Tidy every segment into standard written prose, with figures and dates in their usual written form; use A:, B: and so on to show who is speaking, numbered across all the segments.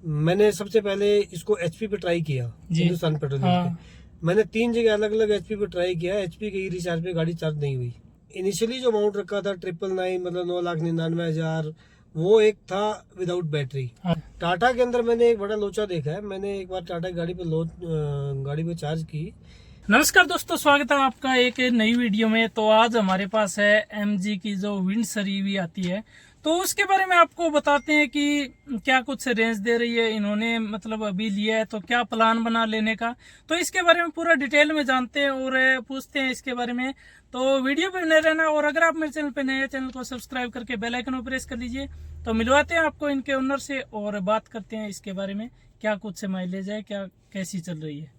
A: मैंने सबसे पहले इसको एचपी पे ट्राई किया, हिंदुस्तान पेट्रोलियम पे। मैंने 3 जगह अलग अलग एचपी पे ट्राई किया, एचपी के रिचार्ज पे गाड़ी चार्ज नहीं हुई। इनिशियली जो अमाउंट रखा था 999 मतलब 9,99,000, वो एक था विदाउट बैटरी। टाटा के अंदर मैंने एक बड़ा लोचा देखा है। मैंने एक बार टाटा की गाड़ी पे चार्ज की।
B: नमस्कार दोस्तों, स्वागत है आपका एक नई वीडियो में। तो आज हमारे पास है एमजी की जो विंडसर ईवी आती है, तो उसके बारे में आपको बताते हैं कि क्या कुछ रेंज दे रही है इन्होंने, मतलब अभी लिया है तो क्या प्लान बना लेने का। तो इसके बारे में पूरा डिटेल में जानते हैं और पूछते हैं इसके बारे में। तो वीडियो पे बने रहना, और अगर आप मेरे चैनल पे नए हैं, चैनल को सब्सक्राइब करके बेल आइकन को प्रेस कर लीजिए। तो मिलवाते हैं आपको इनके ओनर से और बात करते हैं इसके बारे में, क्या कुछ से माइलेज है, क्या कैसी चल रही है।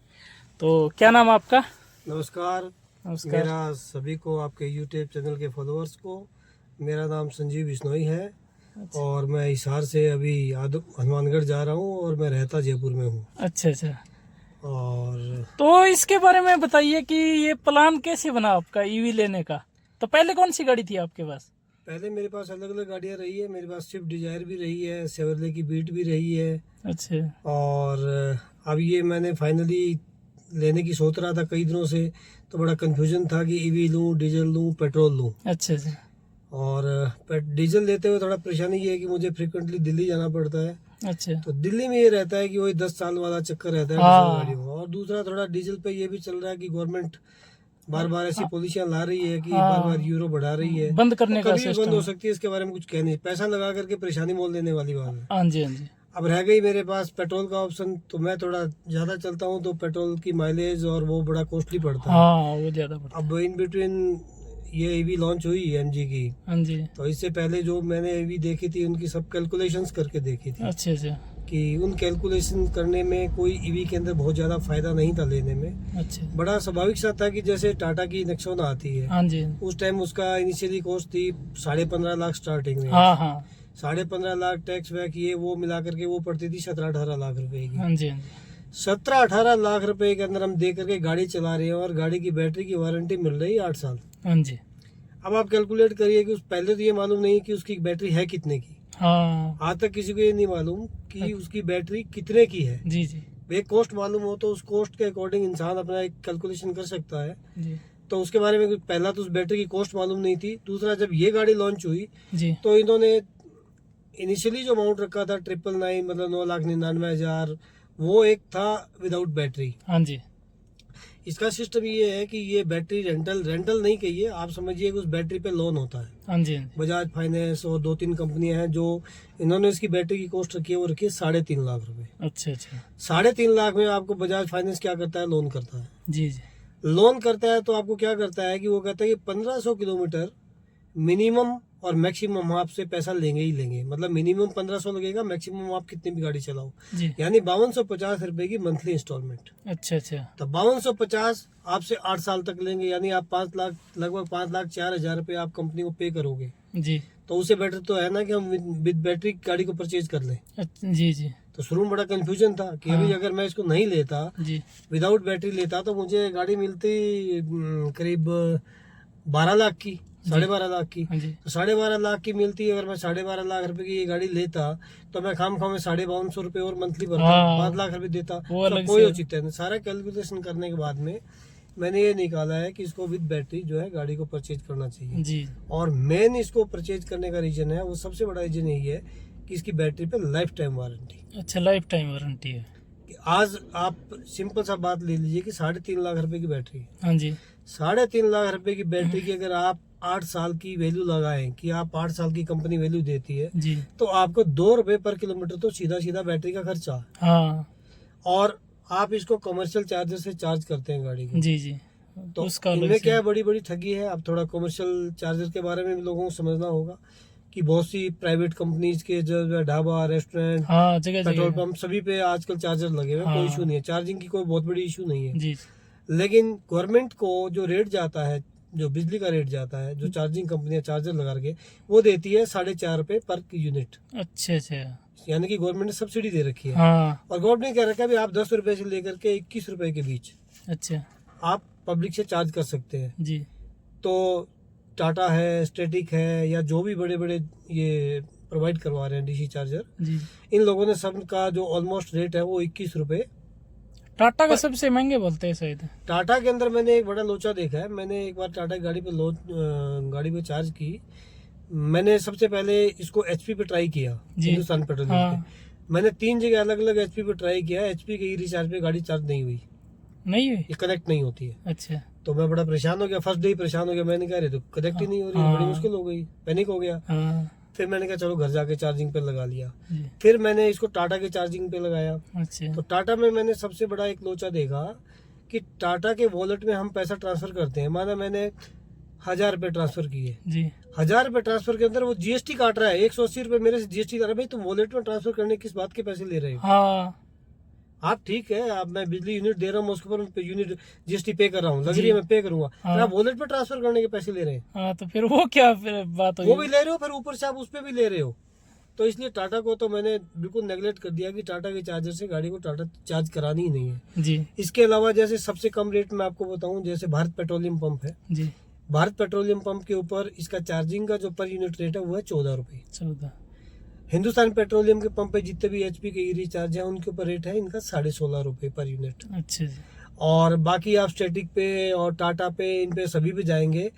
B: तो क्या नाम है आपका?
A: नमस्कार। मेरा सभी को, आपके यूट्यूब चैनल के फॉलोअर्स को, मेरा नाम संजीव बिश्नोई है।
B: अच्छा।
A: और मैं हिसार से अभी हनुमानगढ़ जा रहा हूँ और मैं रहता जयपुर में हूँ।
B: अच्छा अच्छा।
A: और
B: तो इसके बारे में बताइए कि ये प्लान कैसे बना आपका ईवी लेने का। तो पहले कौन सी गाड़ी थी आपके पास?
A: पहले मेरे पास अलग अलग गाड़ियाँ रही है। मेरे पास स्विफ्ट डिजायर भी रही है, शेवरले की बीट भी रही है।
B: अच्छा।
A: और अब ये मैंने फाइनली लेने की सोच रहा था कई दिनों से। तो बड़ा कंफ्यूजन था कि ईवी लूँ, डीजल लूँ, पेट्रोल लूँ।
B: अच्छा अच्छा।
A: और डीजल लेते हुए थोड़ा परेशानी ये है कि मुझे फ्रिक्वेंटली दिल्ली जाना पड़ता है।
B: अच्छा।
A: तो दिल्ली में ये रहता है कि वही 10 साल वाला चक्कर रहता है डीजल गाड़ियों का। और दूसरा थोड़ा डीजल पे ये भी चल रहा है कि गवर्नमेंट बार बार ऐसी पॉलिसियां ला रही है कि बार बार यूरो बढ़ा रही है,
B: बंद करने का
A: कभी भी बंद हो सकती है। इसके बारे में कुछ कह नहीं, पैसा लगा करके परेशानी मोल देने वाली बात है।
B: हाँ जी हाँ जी।
A: अब रह गई मेरे पास पेट्रोल का ऑप्शन, तो मैं थोड़ा ज्यादा चलता हूँ तो पेट्रोल की माइलेज और वो बड़ा कॉस्टली पड़ता है।
B: हाँ, वो ज्यादा पड़ता है।
A: अब इन बिटवीन ये ईवी लॉन्च हुई एमजी की,
B: हाँ जी।
A: तो इससे पहले जो मैंने ईवी देखी थी उनकी सब कैलकुलेशंस करके देखी थी।
B: अच्छा अच्छा।
A: कि उन कैलकुलेशन करने में कोई ईवी के अंदर बहुत ज़्यादा फायदा नहीं था लेने में।
B: अच्छा।
A: बड़ा स्वाभाविक सा था कि जैसे टाटा की नेक्सॉन आती है,
B: हाँ जी।
A: उस टाइम उसका इनिशियली कॉस्ट थी 15.5 लाख स्टार्टिंग में।
B: हाँ हाँ।
A: 15.5 लाख टैक्स वैक ये वो मिला करके वो पड़ती थी 17-18 लाख रुपए की।
B: हाँ जी हाँ जी।
A: 17-18 लाख रुपए के अंदर हम दे करके गाड़ी चला रहे हैं और गाड़ी की बैटरी की वारंटी मिल रही है 8 साल।
B: हाँ जी।
A: अब आप कैलकुलेट करिए कि उस पहले तो ये मालूम नहीं कि उसकी बैटरी है कितने की।
B: हाँ।
A: आज तक किसी को ये नहीं मालूम कि उसकी बैटरी कितने की है।
B: जी जी
A: एक कॉस्ट मालूम हो तो उस कॉस्ट के अकॉर्डिंग इंसान अपना एक कैलकुलेशन कर सकता है।
B: जी
A: तो उसके बारे में पहला तो उस बैटरी की कॉस्ट मालूम नहीं थी। दूसरा, जब ये गाड़ी लॉन्च हुई
B: जी।
A: तो इन्होंने इनिशियली जो अमाउंट रखा था 999 मतलब 9,99,000, वो एक था विदाउट बैटरी।
B: हाँ जी।
A: इसका सिस्टम ये है कि ये बैटरी रेंटल नहीं कहिए, आप समझिए कि उस बैटरी पे लोन होता है।
B: हाँ जी हाँ जी।
A: बजाज फाइनेंस और 2-3 कंपनियां हैं जो इन्होंने इसकी बैटरी की कॉस्ट रखी है, वो रखी है 3.5 लाख रुपए।
B: अच्छा अच्छा।
A: 3.5 लाख में आपको बजाज फाइनेंस क्या करता है, लोन करता है।
B: जी जी।
A: लोन करता है तो आपको क्या करता है कि वो कहता है कि 1500 किलोमीटर मिनिमम और मैक्सिमम आपसे पैसा लेंगे ही लेंगे। मतलब मिनिमम 1500 लगेगा, मैक्सिमम आप कितनी भी गाड़ी चलाओ।
B: जी।
A: यानी 5250 रुपए की मंथली इंस्टॉलमेंट।
B: अच्छा अच्छा।
A: तो 5250 आपसे 8 साल तक लेंगे, यानी आप 5 लाख, लगभग 5,04,000 रुपए आप कंपनी को पे करोगे।
B: जी।
A: तो उससे बेटर तो है ना कि हम विद बैटरी गाड़ी को परचेज कर लें।
B: जी जी।
A: तो शुरू में बड़ा कंफ्यूजन था कि अभी अगर मैं इसको नहीं लेता,
B: जी।
A: विदाउट बैटरी लेता, तो मुझे गाड़ी मिलती करीब 12 लाख की, 12.5 लाख की।
B: हाँ जी।
A: तो 12.5 लाख की मिलती, अगर मैं 12.5 लाख रुपए की ये गाड़ी लेता तो मैं खाम में 5250 रुपए और मंथली भरता,
B: हाँ।
A: 5 लाख रुपए देता।
B: वो अलग
A: कोई
B: से।
A: औचित्य नहीं। सारा कैलकुलेशन करने के बाद में मैंने ये निकाला है कि इसको विद बैटरी जो है गाड़ी को परचेज करना चाहिए।
B: जी।
A: और मेन इसको परचेज करने का रीजन है, वो सबसे बड़ा रीजन यही है कि इसकी बैटरी पे लाइफ टाइम वारंटी।
B: अच्छा, लाइफ टाइम वारंटी है।
A: कि आज आप सिंपल सा बात ले लीजिए कि 3.5 लाख रुपए की बैटरी है।
B: हाँ जी।
A: 3.5 लाख रुपए की बैटरी की अगर आप 8 साल की वैल्यू लगाएं कि आप 8 साल की कंपनी वैल्यू देती है,
B: जी।
A: तो आपको 2 रुपए पर किलोमीटर तो सीधा सीधा बैटरी का खर्चा।
B: हाँ।
A: और आप इसको कमर्शियल चार्जर से चार्ज करते हैं गाड़ी को।
B: जी जी।
A: तो
B: उसका अलग
A: इनमें
B: से।
A: क्या है, बड़ी बड़ी ठगी है। अब थोड़ा कमर्शियल चार्जर के बारे में भी लोगों को समझना होगा कि बहुत सी प्राइवेट कंपनीज के जो ढाबा, रेस्टोरेंट,
B: हाँ, जगह
A: पेट्रोल
B: जगह।
A: पंप, सभी पे आजकल चार्जर लगे हुए हैं। कोई
B: हाँ।
A: इशू नहीं है, चार्जिंग की कोई बहुत बड़ी इशू नहीं है।
B: जी।
A: लेकिन गवर्नमेंट को जो रेट जाता है, जो बिजली का रेट जाता है, जो चार्जिंग कंपनियां चार्जर लगा के वो देती है 4.5 रुपए पर यूनिट।
B: अच्छा अच्छा।
A: यानी कि गवर्नमेंट ने सब्सिडी दे रखी है।
B: हाँ।
A: और गवर्नमेंट ने क्या रखा है भी आप 10 रुपए से लेकर के 21 रुपए के बीच
B: अच्छा।
A: आप पब्लिक से चार्ज कर सकते हैं।
B: जी।
A: तो टाटा है, स्टैटिक है, या जो भी बड़े बड़े ये प्रोवाइड करवा रहे हैं डीसी चार्जर।
B: जी।
A: इन लोगों ने सबका जो ऑलमोस्ट रेट है वो 21 रुपए।
B: टाटा का सबसे महंगे बोलते हैं शायद।
A: टाटा के अंदर मैंने एक बड़ा लोचा देखा है। मैंने एक बार टाटा की गाड़ी पे चार्ज की। मैंने सबसे पहले इसको एचपी पे ट्राई किया, हिंदुस्तान पेट्रोलियम पे। मैंने 3 जगह अलग अलग एचपी पे ट्राई किया। एचपी के ई रिचार्ज पे गाड़ी चार्ज नहीं हुई, ये कनेक्ट नहीं होती है।
B: अच्छा।
A: तो मैं बड़ा परेशान हो गया, फर्स्ट डे ही परेशान हो गया। मैंने कहा तो कनेक्ट ही नहीं हो रही, बड़ी मुश्किल हो गई, पैनिक हो गया। फिर मैंने कहा चलो घर जाके चार्जिंग पे लगा लिया। फिर मैंने इसको टाटा के चार्जिंग पे लगाया।
B: अच्छा।
A: तो टाटा में मैंने सबसे बड़ा एक लोचा देखा कि टाटा के वॉलेट में हम पैसा ट्रांसफर करते हैं। माना मैंने 1000 रुपए ट्रांसफर किए जी। 1000 रुपए ट्रांसफर के अंदर वो जीएसटी काट रहा है, 180 रुपए मेरे से जीएसटी काट रहा है। भाई तुम वॉलेट में ट्रांसफर करने किस बात के पैसे ले रहे हो? आप ठीक है, आप मैं बिजली यूनिट दे रहा हूँ, उसके ऊपर यूनिट जीएसटी पे कर रहा हूँ, लग रही है मैं पे करूंगा। आप वॉलेट पे ट्रांसफर करने के पैसे ले रहे हैं।
B: तो फिर वो क्या फिर बात हुई?
A: वो भी ले रहे हो, फिर ऊपर से आप उस पे भी ले रहे हो। तो इसलिए टाटा को तो मैंने बिल्कुल नेगलेक्ट कर दिया कि टाटा के चार्जर से गाड़ी को टाटा चार्ज करानी ही नहीं है जी। इसके अलावा जैसे सबसे कम रेट में आपको बताऊं, जैसे भारत पेट्रोलियम पंप है जी। भारत पेट्रोलियम पंप के ऊपर इसका चार्जिंग का जो पर यूनिट रेट है वो है 14 रुपए। 14। हिंदुस्तान पेट्रोलियम के पंप पे जितने भी एचपी के ई रिचार्ज है उनके ऊपर रेट है इनका 16.5 रुपए पर यूनिट। अच्छा जी। और बाकी आप स्टैटिक पे और टाटा पे, इन पे सभी पे जाएंगे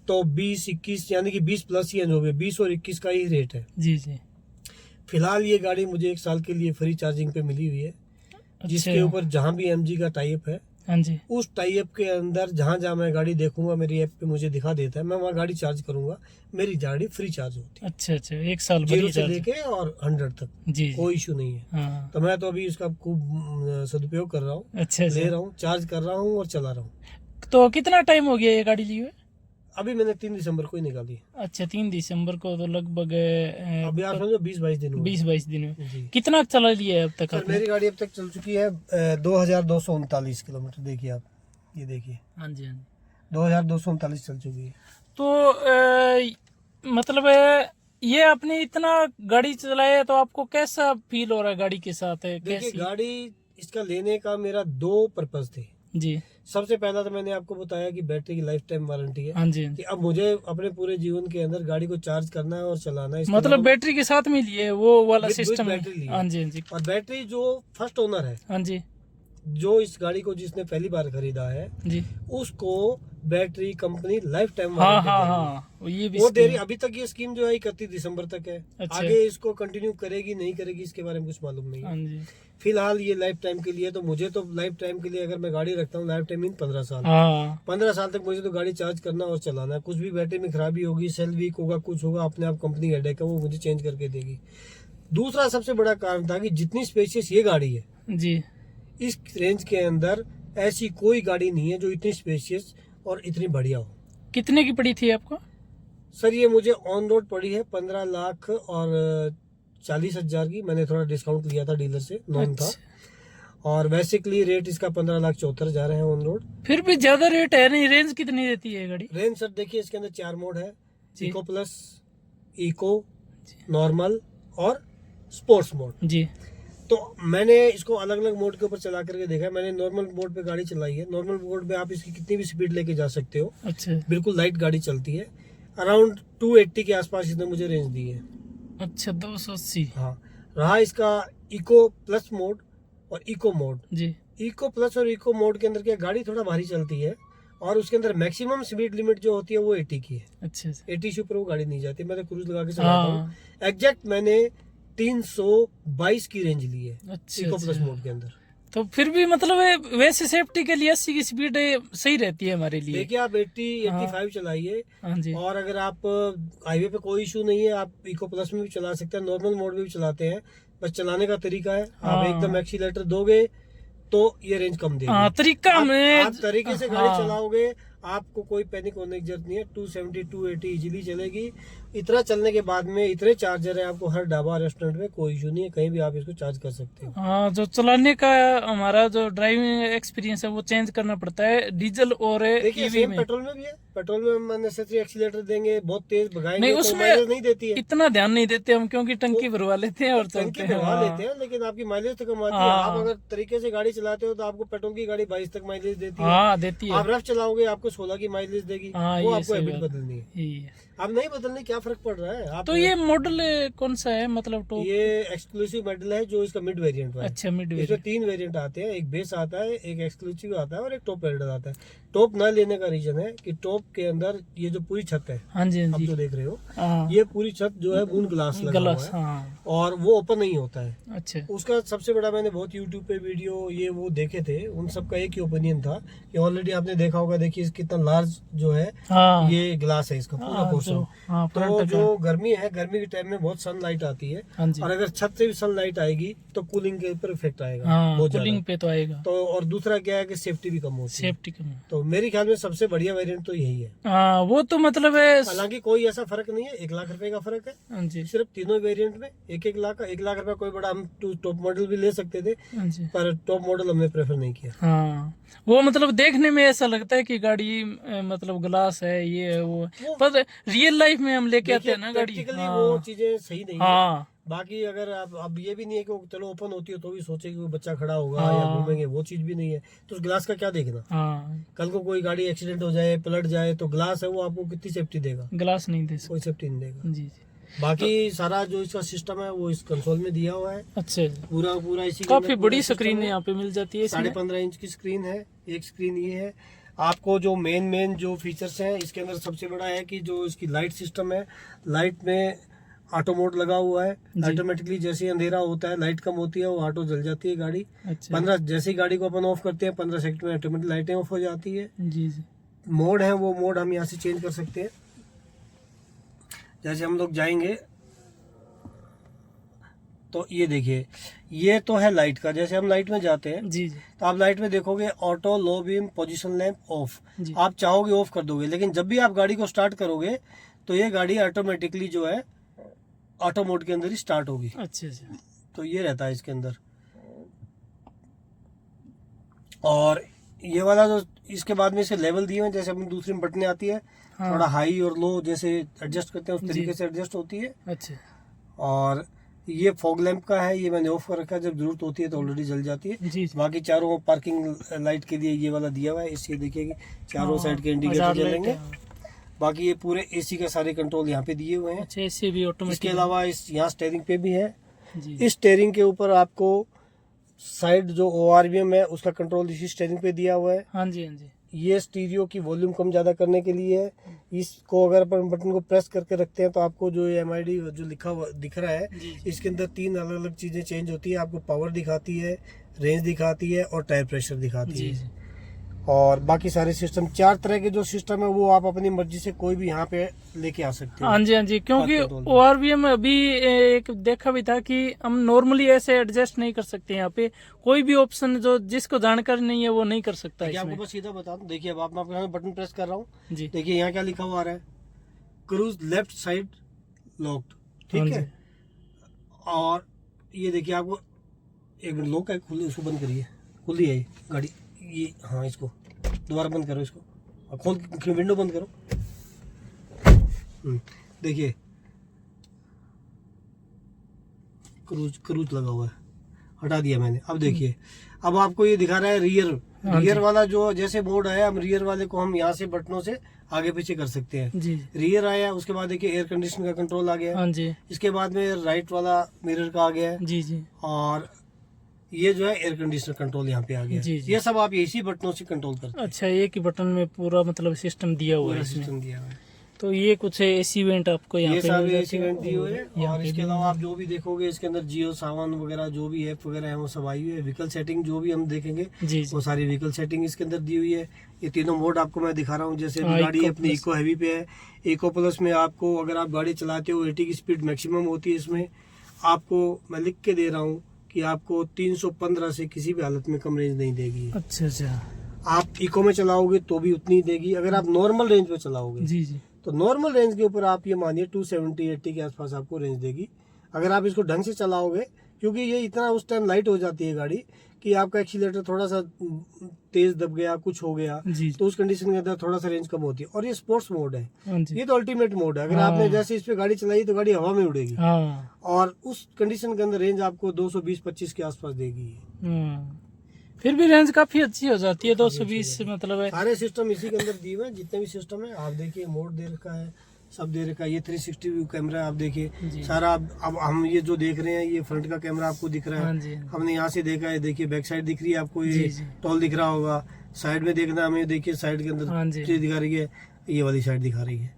A: तो 20-21 यानी कि 20 प्लस ही है, जो भी 20 और 21 का ही रेट है जी जी। फिलहाल ये गाड़ी मुझे 1 साल के लिए फ्री चार्जिंग पे मिली हुई है। अच्छा। जिसके ऊपर जहाँ भी एमजी का टाई अप है, हाँ जी, उस टाई अप के अंदर जहाँ जहाँ मैं गाड़ी देखूंगा मेरी ऐप पे मुझे दिखा देता है, मैं वहाँ गाड़ी चार्ज करूंगा, मेरी गाड़ी फ्री चार्ज होती है। अच्छा अच्छा, 1 साल 0 से लेके और 100 तक जी, कोई इशू नहीं है। हाँ। तो मैं तो अभी इसका खूब सदुपयोग कर रहा हूँ। अच्छा, ले रहा हूँ, चार्ज कर रहा हूँ और चला रहा हूँ।
B: तो कितना टाइम हो गया ये गाड़ी ली हुए?
A: अभी मैंने 3 दिसंबर को ही निकाली।
B: अच्छा, 3 दिसंबर को, तो लगभग
A: अभी आप समझो 20-22 दिन हुए।
B: 20-22 दिन हुए। कितना चला लिया है अब तक?
A: मेरी गाड़ी अब तक चल चुकी है 2239 किलोमीटर। देखिए आप, ये देखिए, हाँ जी हाँ जी, 2239 चल चुकी है।
B: तो मतलब ये आपने इतना गाड़ी चलाया तो आपको कैसा फील हो रहा है गाड़ी के साथ?
A: देखिए, गाड़ी इसका लेने का मेरा 2 पर्पज थे
B: जी।
A: सबसे पहला तो मैंने आपको बताया कि बैटरी की लाइफ टाइम वारंटी है।
B: हाँ जी।
A: कि अब मुझे अपने पूरे जीवन के अंदर गाड़ी को चार्ज करना है और चलाना है।
B: मतलब बैटरी के साथ में लिए वो वाला सिस्टम है। हाँ जी हाँ जी।
A: और बैटरी जो फर्स्ट ओनर है, हाँ जी, जो इस गाड़ी को जिसने पहली बार खरीदा है जी, उसको बैटरी कंपनी लाइफ टाइम
B: ये भी
A: वो दे रही। अभी तक ये स्कीम जो है 31 दिसंबर तक है। अच्छा। आगे इसको कंटिन्यू करेगी नहीं करेगी इसके बारे में कुछ मालूम नहीं है। फिलहाल ये लाइफ टाइम के लिए, तो मुझे तो लाइफ टाइम के लिए अगर मैं गाड़ी रखता हूँ, लाइफ टाइम इन 15 साल, 15 साल तक मुझे तो गाड़ी चार्ज करना और चलाना है। कुछ भी बैटरी में खराबी होगी, सेल वीक होगा, कुछ होगा, अपने आप कंपनी हेडेक है, वो मुझे चेंज करके देगी। दूसरा सबसे बड़ा कारण था कि जितनी स्पेशियस ये गाड़ी है जी, इस रेंज के अंदर ऐसी कोई गाड़ी नहीं है जो इतनी स्पेशियस और इतनी बढ़िया हो।
B: कितने की पड़ी थी आपको?
A: सर ये मुझे ऑन रोड पड़ी है 15 लाख और 40,000 की। मैंने थोड़ा डिस्काउंट लिया था डीलर से, नॉन था। और बेसिकली रेट इसका 15,74,000 है ऑन रोड।
B: फिर भी ज्यादा रेट है नहीं। रेंज कितनी देती है गाड़ी?
A: रेंज सर देखिए, इसके अंदर 4 मोड है, इको प्लस, इको, नॉर्मल और स्पोर्ट्स मोड जी। तो मैंने इसको अलग अलग मोड के ऊपर चला करके देखा। मैंने नॉर्मल मोड पे गाड़ी चलाई है। नॉर्मल मोड पे आप इसकी कितनी भी स्पीड लेके जा सकते हो। अच्छा। बिल्कुल लाइट गाड़ी चलती है। अराउंड 280 के आसपास इसने मुझे रेंज दी है।
B: अच्छा, 280।
A: हाँ। रहा इसका इको प्लस मोड और इको मोड जी। इको प्लस और इको मोड के अंदर क्या, गाड़ी थोड़ा भारी चलती है और उसके अंदर मैक्सिमम स्पीड लिमिट जो होती है वो 80 की है। अच्छा। 80 से ऊपर वो गाड़ी नहीं जाती। मैं तो क्रूज लगा के चलाता हूँ। एग्जैक्ट मैंने 322 की रेंज ली है। अच्छा, इको प्लस मोड के अंदर।
B: तो फिर भी मतलब वैसे सेफ्टी के लिए 80 की स्पीड सही रहती है हमारे लिए।
A: देखिए, आप 80-85 चलाइए। और अगर आप हाईवे पे कोई इशू नहीं है, आप इको प्लस में भी चला सकते हैं, नॉर्मल मोड में भी चलाते हैं। बस चलाने का तरीका है। आप एकदम एक्सीलेटर दोगे तो ये रेंज कम देगी।
B: तरीका
A: आप तरीके से गाड़ी चलाओगे, आपको कोई पैनिक होने की जरूरत नहीं है। 270 280 इजीली चलेगी। इतना चलने के बाद में इतने चार्जर है, आपको हर ढाबा रेस्टोरेंट में कोई इशू नहीं है, कहीं भी आप इसको चार्ज कर सकते हो।
B: हाँ, जो चलाने का हमारा जो ड्राइविंग एक्सपीरियंस है वो चेंज करना पड़ता है डीजल और ईवी में।
A: पेट्रोल में भी है। पेट्रोल में हम अननेसेसरी एक्सीलेटर देंगे, बहुत तेज भगाएंगे तो माइलेज नहीं देती है।
B: इतना ध्यान नहीं देते हम, क्योंकि टंकी भरवा लेते हैं और
A: टंकी भरवा लेते हैं, लेकिन आपकी माइलेज तो कम आती है। आप अगर तरीके से गाड़ी चलाते हो तो आपको पेट्रोल की गाड़ी 22 तक माइलेज देती है।
B: देती है।
A: आप रफ चलाओगे आपको 16 की माइलेज देगी। वो आपको हैबिट बदलनी है। अब नहीं बदलने क्या फर्क पड़ रहा है आप।
B: तो ये मॉडल कौन सा है, मतलब टॉप?
A: ये एक्सक्लूसिव मॉडल है जो इसका मिड वेरिएंट है।
B: अच्छा, मिड
A: इसमें
B: वेरिएंट।
A: 3 वेरिएंट आते हैं, एक बेस आता है, एक एक्सक्लूसिव आता है और एक टॉप वेरिएंट आता है। टॉप ना लेने का रीजन है कि टॉप के अंदर ये जो पूरी छत है,
B: हाँ जी, हाँ
A: आप
B: जी।
A: जो देख रहे हो,
B: हाँ,
A: ये पूरी छत जो है बून ग्लास लगा हुआ
B: ग्लास,
A: है
B: हाँ।
A: और वो ओपन नहीं होता है।
B: अच्छा,
A: उसका सबसे बड़ा, मैंने बहुत यूट्यूब पे वीडियो ये वो देखे थे, उन सब का एक ही ओपिनियन था कि ऑलरेडी आपने देखा होगा, देखिए कितना लार्ज जो है
B: हाँ,
A: ये ग्लास है इसका पूरा
B: हाँ,
A: पोर्शन।
B: हाँ,
A: तो
B: फ्रंट
A: जो गर्मी है, गर्मी के टाइम में बहुत सनलाइट आती है
B: हाँ जी,
A: और अगर छत से भी सनलाइट आएगी तो कूलिंग के ऊपर इफेक्ट आएगा
B: हाँ,
A: बहुत
B: कूलिंग
A: ज्यादा।
B: पे तो आएगा,
A: तो और दूसरा क्या है कि सेफ्टी भी कम होती है।
B: सेफ्टी कम।
A: तो मेरे ख्याल में सबसे बढ़िया वेरिएंट तो यही है।
B: हाँ, वो तो मतलब है।
A: हालांकि कोई ऐसा फर्क नहीं है, 1 लाख रुपए का फर्क है
B: हाँ जी,
A: सिर्फ तीनों वेरिएंट में। 1 लाख का, 1 लाख रुपए कोई बड़ा, हम टॉप मॉडल भी ले सकते थे
B: हाँ जी,
A: पर टॉप मॉडल हमने प्रेफर नहीं किया।
B: हाँ। वो मतलब देखने में ऐसा लगता है कि गाड़ी मतलब ग्लास है, ये है वो, पर रियल लाइफ में हम लेके आते हैं ना गाड़ी।
A: प्रैक्टिकली
B: हाँ,
A: वो चीजें सही नहीं है।
B: हाँ,
A: बाकी अगर आप, अब ये भी नहीं है कि वो चलो ओपन होती है तो भी सोचे कि वो बच्चा खड़ा होगा
B: हाँ।
A: या घूमेंगे, वो चीज भी नहीं है। तो उस ग्लास का क्या देखना,
B: हाँ,
A: कल को कोई गाड़ी एक्सीडेंट हो जाए, पलट जाए, तो ग्लास है वो आपको कितनी सेफ्टी देगा?
B: ग्लास नहीं दे सकते।
A: कोई सेफ्टी नहीं देगा।
B: जी, जी।
A: बाकी सारा जो इसका सिस्टम है वो इस कंसोल में दिया हुआ है,
B: अच्छा,
A: पूरा पूरा इसी के
B: काफी
A: अंदर
B: बड़ी
A: पूरा
B: स्क्रीन
A: system
B: यहाँ पे मिल जाती है इसमें।
A: 15.5 इंच की स्क्रीन है। एक स्क्रीन ये है। आपको जो मेन जो फीचर्स हैं इसके अंदर सबसे बड़ा है कि जो इसकी लाइट सिस्टम है, लाइट में ऑटो मोड लगा हुआ है।
B: जी।
A: ऑटोमेटिकली जैसे ही अंधेरा होता है, लाइट कम होती है, वो ऑटो जल जाती है गाड़ी।
B: अच्छा,
A: 15 जैसे ही गाड़ी को अपन ऑफ करते हैं, 15 सेकंड में ऑटोमेटिक लाइटें ऑफ हो जाती है।
B: जी, जी।
A: मोड है, वो मोड हम यहाँ से चेंज कर सकते हैं। जैसे हम लोग जाएंगे तो ये देखिए, ये तो है लाइट का। जैसे हम लाइट में जाते हैं
B: जी, जी,
A: तो आप लाइट में देखोगे auto, low beam, position lamp off.
B: जी।
A: आप चाहोगे ऑफ कर दोगे, लेकिन जब भी आप गाड़ी को स्टार्ट करोगे तो ये गाड़ी ऑटोमेटिकली जो है ऑटो मोड के अंदर ही स्टार्ट होगी।
B: अच्छा, अच्छा।
A: तो ये रहता है इसके अंदर। और ये वाला जो इसके बाद में इसे लेवल दिए हैं, जैसे अपनी दूसरी में बटने आती है,
B: हाँ।
A: थोड़ा हाई और लो जैसे एडजस्ट करते हैं उस
B: जी।
A: तरीके से एडजस्ट होती है।
B: अच्छा,
A: और ये फॉग लैंप का है, ये मैंने ऑफ कर रखा है, जब जरूरत होती है तो ऑलरेडी जल जाती है।
B: जी, जी।
A: बाकी चारों पार्किंग लाइट के लिए ये वाला दिया हुआ है, इससे देखिए कि चारों
B: हाँ,
A: साइड के
B: हजार
A: इंडिकेटर
B: लाइट
A: जलेंगे।
B: है।
A: बाकी ये पूरे एसी का सारे कंट्रोल यहाँ पे दिए हुए हैं।
B: अच्छा, ऐसे भी
A: इसके
B: ऑटोमेटिक।
A: अलावा इस यहाँ स्टेयरिंग पे भी है।
B: जी,
A: इस स्टेयरिंग के ऊपर आपको साइड जो ORVM है उसका कंट्रोल इसी स्टेयरिंग पे दिया हुआ है।
B: हाँ जी, हाँ जी।
A: ये स्टीरियो की वॉल्यूम कम ज्यादा करने के लिए है। इसको अगर अपन बटन को प्रेस करके रखते हैं तो आपको जो MID जो लिखा हुआ दिख रहा है,
B: जी,
A: इसके अंदर 3 अलग अलग चीजें चेंज होती है। आपको पावर दिखाती है, रेंज दिखाती है और टायर प्रेशर दिखाती
B: जी,
A: है।
B: जी।
A: और बाकी सारे सिस्टम, 4 तरह के जो सिस्टम है वो आप अपनी मर्जी से कोई भी यहाँ पे लेके आ सकते हो।
B: हाँ जी, हाँ जी। क्योंकि
A: हाँ, कंट्रोल में।
B: ORVM में अभी एक देखा भी था कि हम नॉर्मली ऐसे एडजस्ट नहीं कर सकते। यहाँ पे कोई भी ऑप्शन जो जिसको जानकारी नहीं है वो नहीं कर सकता
A: देखिए,
B: इसमें।
A: आपको बस सीधा बता दूं, देखिए अब मैं आपके बटन प्रेस कर रहा हूँ,
B: जी,
A: देखिए यहाँ क्या लिखा हुआ आ रहा है, क्रूज लेफ्ट साइड लॉक्ड,
B: हाँ
A: ठीक
B: जी।
A: है। और ये देखिए आपको एक मिनट, लॉक है, खुली, उसको बंद करिए, खुली है ये गाड़ी, ये हाँ, इसको दोबारा बंद करो, इसको और खोल के विंडो बंद करो। देखिए क्रूज लगा हुआ है, हटा दिया मैंने। अब देखिए, अब आपको ये दिखा रहा है रियर।
B: हाँ
A: रियर
B: जी।
A: वाला जो जैसे मोड आया, हम रियर वाले को हम यहाँ से बटनों से आगे पीछे कर सकते हैं।
B: जी,
A: रियर आया, उसके बाद देखिए एयर कंडीशनर का कंट्रोल आ गया।
B: हाँ जी,
A: इसके बाद में राइट वाला मिरर का आ गया है।
B: जी, जी।
A: और ये जो है एयर कंडीशनर कंट्रोल यहाँ पे आ गया।
B: जी, जी।
A: ये सब आप इसी बटनों से कंट्रोल करते हैं।
B: अच्छा, एक ही बटन में पूरा मतलब सिस्टम दिया हुआ है
A: पूरा
B: इसमें।
A: सिस्टम दिया हुआ है।
B: तो ये कुछ एसी वेंट आपको यहाँ
A: ये
B: पे
A: सारे
B: मिल जाते
A: एसी
B: हैं।
A: वेंट दिए हुए हैं।
B: यहाँ
A: और
B: पे
A: इसके
B: भी
A: अलावा आप जो भी देखोगे इसके अंदर जियो सावन वगैरह जो भी ऐप वगैरह है वो सब आई हुई है। व्हीकल सेटिंग जो भी हम देखेंगे
B: जी,
A: वो
B: जी।
A: सारी व्हीकल सेटिंग इसके अंदर दी हुई है। ये तीनों मोड आपको मैं दिखा रहा हूँ। जैसे
B: हाँ,
A: गाड़ी
B: इको
A: अपनी
B: प्लस।
A: इको हैवी पे है, इको प्लस में आपको अगर आप गाड़ी चलाते हो 80 की स्पीड मैक्सिमम होती है इसमें। आपको मैं लिख के दे रहा हूँ कि आपको 315 से किसी भी हालत में कम रेंज नहीं देगी।
B: अच्छा, अच्छा।
A: आप इको में चलाओगे तो भी उतनी ही देगी। अगर आप नॉर्मल रेंज पे चलाओगे
B: जी, जी।
A: तो नॉर्मल रेंज के ऊपर आप ये मानिए 270-80 के आसपास आपको रेंज देगी। अगर आप इसको ढंग से चलाओगे, क्योंकि ये इतना उस टाइम लाइट हो जाती है गाड़ी कि आपका एक्सीलेटर थोड़ा सा तेज दब गया, कुछ हो गया,
B: जी,
A: तो उस कंडीशन के अंदर थोड़ा सा रेंज कम होती है। और ये स्पोर्ट्स मोड है,
B: हाँ जी।
A: ये तो अल्टीमेट मोड है। अगर
B: हाँ।
A: आपने जैसे इस पे गाड़ी चलाई तो गाड़ी हवा में उड़ेगी।
B: हाँ,
A: और उस कंडीशन के अंदर रेंज आपको 220-25 के आसपास देगी।
B: हाँ। फिर भी रेंज काफी अच्छी हो जाती है। 220 मतलब है।
A: सारे सिस्टम इसी के अंदर दिए हुए हैं, जितने भी सिस्टम है। आप देखिए मोड दे रखा है, सब दे रखा है। ये 360 व्यू कैमरा आप देखिए
B: जी।
A: सारा। अब हम ये जो देख रहे हैं ये फ्रंट का कैमरा आपको दिख रहा
B: हाँ
A: है।
B: जी।
A: हमने यहाँ से देखा है, देखिए बैक साइड दिख रही है आपको,
B: जी,
A: ये
B: जी।
A: टॉल दिख रहा होगा। साइड में देखना हमें, देखिए साइड के
B: हाँ
A: अंदर
B: जी।
A: चीज दिखा रही है, ये वाली साइड दिखा रही है।